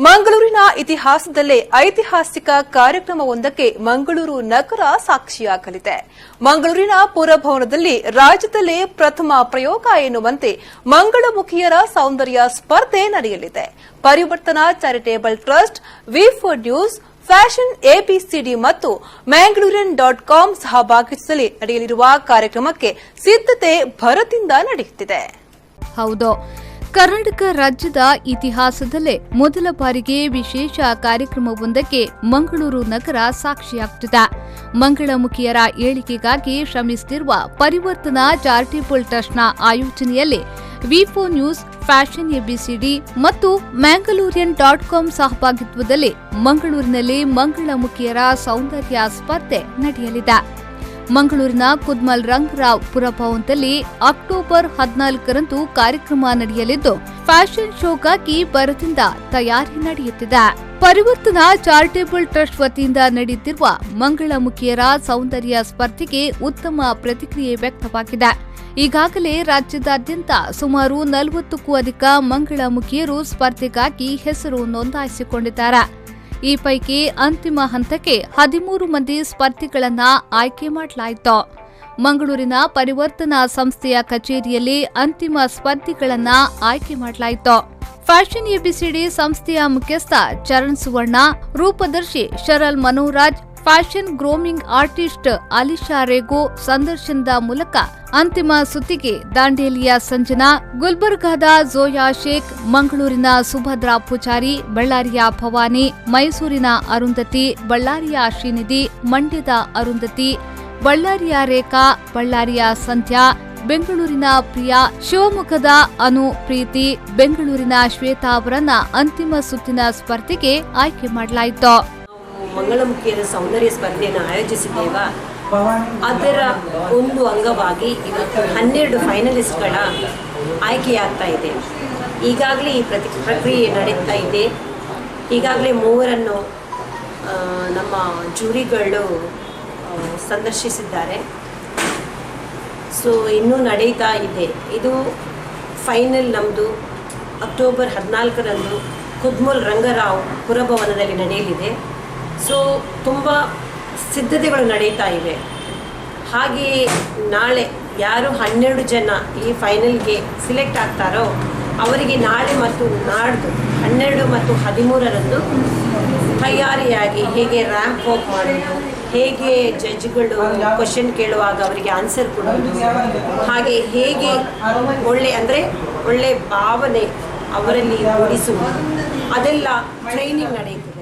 ಮಂಗಳೂರಿನ ಇತಿಹಾಸದಲ್ಲೇ ಐತಿಹಾಸಿಕ ಕಾರ್ಯಕ್ರಮವೊಂದಕ್ಕೆ ಮಂಗಳೂರು ನಗರ ಸಾಕ್ಷಿಯಾಗಲಿದೆ. ಮಂಗಳೂರಿನ ಪುರಭವನದಲ್ಲಿ ರಾಜ್ಯದಲ್ಲೇ ಪ್ರಥಮ ಪ್ರಯೋಗ ಎನ್ನುವಂತೆ ಮಂಗಳಮುಖಿಯರ ಸೌಂದರ್ಯ ಸ್ಪರ್ಧೆ ನಡೆಯಲಿದೆ. ಪರಿವರ್ತನಾ ಚಾರಿಟೇಬಲ್ ಟ್ರಸ್ಟ್, ವಿ4 ನ್ಯೂಸ್, ಫ್ಯಾಷನ್ ಎಬಿಸಿಡಿ ಮತ್ತು ಮ್ಯಾಂಗಳೂರಿಯನ್.ಕಾಂ ಸಹಭಾಗಿತ್ವದಲ್ಲಿ ನಡೆಯಲಿರುವ ಕಾರ್ಯಕ್ರಮಕ್ಕೆ ಸಿದ್ಧತೆ ಭರದಿಂದ ನಡೆಯುತ್ತಿದೆ. ಹೌದು, ಕರ್ನಾಟಕ ರಾಜ್ಯದ ಇತಿಹಾಸದಲ್ಲೇ ಮೊದಲ ಬಾರಿಗೆ ವಿಶೇಷ ಕಾರ್ಯಕ್ರಮವೊಂದಕ್ಕೆ ಮಂಗಳೂರು ನಗರ ಸಾಕ್ಷಿಯಾಗುತ್ತಿದೆ. ಮಂಗಳಮುಖಿಯರ ಏಳಿಗೆಗಾಗಿ ಶ್ರಮಿಸುತ್ತಿರುವ ಪರಿವರ್ತನಾ ಚಾರಿಟೇಬಲ್ ಟ್ರಸ್ಟ್ನ ಆಯೋಜನೆಯಲ್ಲಿ ವಿ4 ನ್ಯೂಸ್, ಫ್ಯಾಷನ್ ಎಬಿಸಿಡಿ ಮತ್ತು ಮ್ಯಾಂಗಳೂರಿಯನ್.ಕಾಂ ಸಹಭಾಗಿತ್ವದಲ್ಲಿ ಮಂಗಳೂರಿನಲ್ಲಿ ಮಂಗಳಮುಖಿಯರ ಸೌಂದರ್ಯ ಸ್ಪರ್ಧೆ ನಡೆಯಲಿದೆ. ಮಂಗಳೂರಿನ ಕುದ್ಮಲ್ ರಂಗರಾವ್ ಪುರಭವನದಲ್ಲಿ ಅಕ್ಟೋಬರ್ 14ರಂದು ಕಾರ್ಯಕ್ರಮ ನಡೆಯಲಿದ್ದು, ಫ್ಯಾಷನ್ ಶೋಗಾಗಿ ಭರದಿಂದ ತಯಾರಿ ನಡೆಯುತ್ತಿದೆ. ಪರಿವರ್ತನಾ ಚಾರಿಟೇಬಲ್ ಟ್ರಸ್ಟ್ ವತಿಯಿಂದ ನಡೆಯುತ್ತಿರುವ ಮಂಗಳಮುಖಿಯರ ಸೌಂದರ್ಯ ಸ್ಪರ್ಧೆಗೆ ಉತ್ತಮ ಪ್ರತಿಕ್ರಿಯೆ ವ್ಯಕ್ತವಾಗಿದೆ. ಈಗಾಗಲೇ ರಾಜ್ಯದಾದ್ಯಂತ ಸುಮಾರು 40ಕ್ಕೂ ಅಧಿಕ ಮಂಗಳಮುಖಿಯರು ಸ್ಪರ್ಧೆಗಾಗಿ ಹೆಸರು ನೋಂದಾಯಿಸಿಕೊಂಡಿದ್ದಾರೆ. ಈ ಪೈಕಿ ಅಂತಿಮ ಹಂತಕ್ಕೆ 13 ಮಂದಿ ಸ್ಪರ್ಧಿಗಳನ್ನ ಆಯ್ಕೆ ಮಾಡಲಾಯಿತು. ಮಂಗಳೂರಿನ ಪರಿವರ್ತನಾ ಸಂಸ್ಥೆಯ ಕಚೇರಿಯಲ್ಲಿ ಅಂತಿಮ ಸ್ಪರ್ಧಿಗಳನ್ನ ಆಯ್ಕೆ ಮಾಡಲಾಯಿತು. ಫ್ಯಾಷನ್ ಎಬಿಸಿಡಿ ಸಂಸ್ಥೆಯ ಮುಖ್ಯಸ್ಥ ಚರಣ್ ಸುವರ್ಣ, ರೂಪದರ್ಶಿ ಶರಲ್ ಮನೋರಾಜ್, ಫ್ಯಾಷನ್ ಗ್ರೋಮಿಂಗ್ ಆರ್ಟಿಸ್ಟ್ ಅಲಿಶಾ ರೇಗೋ ಸಂದರ್ಶನದ ಮೂಲಕ ಅಂತಿಮ ಸುತ್ತಿಗೆ ದಾಂಡೇಲಿಯ ಸಂಜನಾ, ಗುಲ್ಬರ್ಗಾದ ಝೋಯಾ ಶೇಖ್, ಮಂಗಳೂರಿನ ಸುಭದ್ರಾ ಪೂಜಾರಿ, ಬಳ್ಳಾರಿಯ ಭವಾನಿ, ಮೈಸೂರಿನ ಅರುಂಧತಿ, ಬಳ್ಳಾರಿಯ ಶ್ರೀನಿಧಿ, ಮಂಡ್ಯದ ಅರುಂಧತಿ, ಬಳ್ಳಾರಿಯ ರೇಖಾ, ಬಳ್ಳಾರಿಯ ಸಂಧ್ಯಾ, ಬೆಂಗಳೂರಿನ ಪ್ರಿಯಾ, ಶಿವಮೊಗ್ಗದ ಅನು ಪ್ರೀತಿ, ಬೆಂಗಳೂರಿನ ಶ್ವೇತಾ ಅವರನ್ನ ಅಂತಿಮ ಸುತ್ತಿನ ಸ್ಪರ್ಧೆಗೆ ಆಯ್ಕೆ ಮಾಡಲಾಯಿತು. ಮಂಗಳಮುಖಿಯರ ಸೌಂದರ್ಯ ಸ್ಪರ್ಧೆಯನ್ನು ಆಯೋಜಿಸಿದ್ದೇವ. ಅದರ ಒಂದು ಅಂಗವಾಗಿ ಇವತ್ತು 12 ಫೈನಲಿಸ್ಟ್ಗಳ ಆಯ್ಕೆಯಾಗ್ತಾ ಇದೆ. ಈಗಾಗಲೇ ಈ ಪ್ರಕ್ರಿಯೆ ನಡೀತಾ ಇದೆ. ಈಗಾಗಲೇ 3 ನಮ್ಮ ಜೂರಿಗಳು ಸಂದರ್ಶಿಸಿದ್ದಾರೆ. ಸೊ ಇನ್ನೂ ನಡೀತಾ ಇದೆ. ಇದು ಫೈನಲ್ ನಮ್ಮದು ಅಕ್ಟೋಬರ್ 14ರಂದು ಕುದ್ಮಲ್ ರಂಗರಾವ್ ಪುರಭವನದಲ್ಲಿ ನಡೆಯಲಿದೆ. ಸೊ ತುಂಬ ಸಿದ್ಧತೆಗಳು ನಡೀತಾ ಇವೆ. ಹಾಗೆಯೇ ನಾಳೆ ಯಾರು 12 ಜನ ಈ ಫೈನಲ್ಗೆ ಸಿಲೆಕ್ಟ್ ಆಗ್ತಾರೋ ಅವರಿಗೆ ನಾಳೆ ಮತ್ತು ನಾಡ್ದು 12 ಮತ್ತು 13ರಂದು ತಯಾರಿಯಾಗಿ ಹೇಗೆ ರ್ಯಾಂಪ್ ವಾಕ್ ಮಾಡೋದು, ಹೇಗೆ ಜಡ್ಜ್ಗಳು ಕ್ವಶನ್ ಕೇಳುವಾಗ ಅವರಿಗೆ ಆನ್ಸರ್ ಕೊಡೋದು, ಹಾಗೆ ಹೇಗೆ ಒಳ್ಳೆ ಭಾವನೆ ಅವರಲ್ಲಿ ಮೂಡಿಸುವುದು, ಅದೆಲ್ಲ ಟ್ರೈನಿಂಗ್ ನಡೆಯುತ್ತದೆ.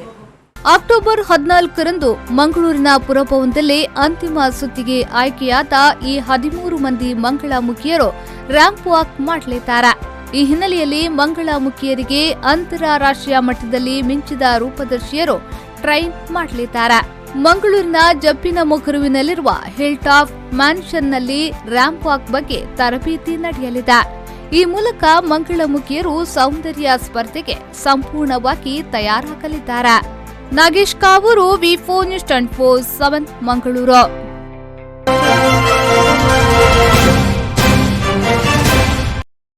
ಅಕ್ಟೋಬರ್ 14ರಂದು ಮಂಗಳೂರಿನ ಪುರಭವನದಲ್ಲಿ ಅಂತಿಮ ಸುತ್ತಿಗೆ ಆಯ್ಕೆಯಾದ ಈ 13 ಮಂದಿ ಮಂಗಳಮುಖಿಯರು ರ್ಯಾಂಪ್ ವಾಕ್ ಮಾಡಲಿದ್ದಾರೆ. ಈ ಹಿನ್ನೆಲೆಯಲ್ಲಿ ಮಂಗಳಮುಖಿಯರಿಗೆ ಅಂತಾರಾಷ್ಟ್ರೀಯ ಮಟ್ಟದಲ್ಲಿ ಮಿಂಚಿದ ರೂಪದರ್ಶಿಯರು ಟ್ರೈನ್ ಮಾಡಲಿದ್ದಾರೆ. ಮಂಗಳೂರಿನ ಜಪ್ಪಿನ ಮೊಗರುವಿನಲ್ಲಿರುವ ಹಿಲ್ ಟಾಪ್ ಮ್ಯಾನ್ಷನ್ನಲ್ಲಿ ರ್ಯಾಂಪ್ ವಾಕ್ ಬಗ್ಗೆ ತರಬೇತಿ ನಡೆಯಲಿದೆ. ಈ ಮೂಲಕ ಮಂಗಳಮುಖಿಯರು ಸೌಂದರ್ಯ ಸ್ಪರ್ಧೆಗೆ ಸಂಪೂರ್ಣವಾಗಿ ತಯಾರಾಗಲಿದ್ದಾರೆ. ನಾಗೇಶ್ ಕಾವೂರು, ವಿ4 ನ್ಯೂಸ್ 24/7 ಮಂಗಳೂರು.